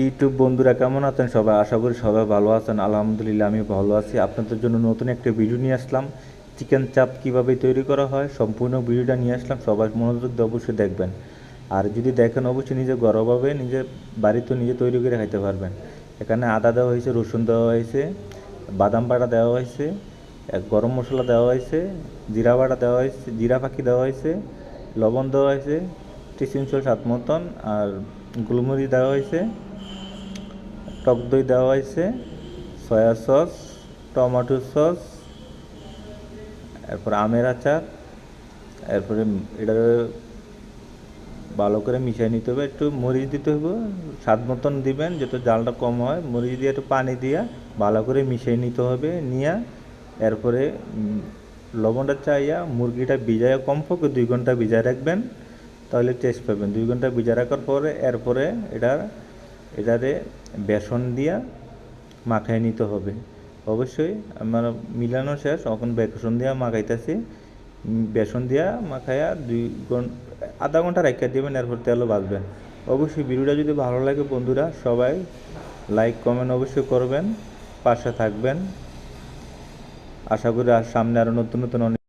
YouTube বন্ধুরা কেমন আছেন সবাই? আশা করি সবাই ভালো আছেন। আলহামদুলিল্লাহ আমি ভালো আছি। আপনাদের জন্য নতুন একটা ভিডিও নিয়ে আসলাম। চিকেন চাপ কিভাবে তৈরি করা হয় সম্পূর্ণ ভিডিওটা নিয়ে আসলাম। সবাই মনোযোগ দিয়ে অবশ্যই দেখবেন। আর যদি দেখেন অবশ্যই নিজে ঘরোয়াভাবে নিজে বাড়িতে নিজে তৈরি করে খাইতে পারবেন। এখানে আদা দেওয়া হয়েছে, রসুন দেওয়া হয়েছে, বাদাম বাটা দেওয়া হয়েছে, গরম মশলা দেওয়া হয়েছে, জিরা বাটা দেওয়া হয়েছে, জিরা ফাঁকি দেওয়া হয়েছে, লবণ দেওয়া হয়েছে, টিসিনচল স্বাদ মতন, আর গোলমরিচ দেওয়া হয়েছে, টক দই দেওয়া হয়েছে, সয়া সস, টমেটো সস, এরপর আমের আচার, এরপরে এটা ভালো করে মিশিয়ে নিতে হবে। একটু মরিচ দিতে হবে, স্বাদ মতন দিবেন, যাতে জালটা কম হয়। মরিচ দিয়ে একটু পানি দিয়ে ভালো করে মিশিয়ে নিতে হবে। নিয়ে এরপরে লবণটা চাইয়া মুরগিটা ভিজাইয়া কমপক্ষে 2 ঘন্টা ভিজায় রাখবেন, তাহলে টেস্ট পাবেন। 2 ঘন্টা ভিজা রাখার পরে এরপরে এটারে বেসন দিয়া মাখায় নিতে হবে। অবশ্যই আমার মিলানো শেষ, এখন বেসন দিয়া মাখাইতেছি। বেসন দিয়া মাখাইয়া আধা ঘন্টা রেখে দেবেন, এরপর তেলও ভাজবেন। অবশ্যই ভিডিওটা যদি ভালো লাগে বন্ধুরা সবাই লাইক কমেন্ট অবশ্যই করবেন, পাশে থাকবেন। আশা করি আর সামনে আরও নতুন নতুন অনেক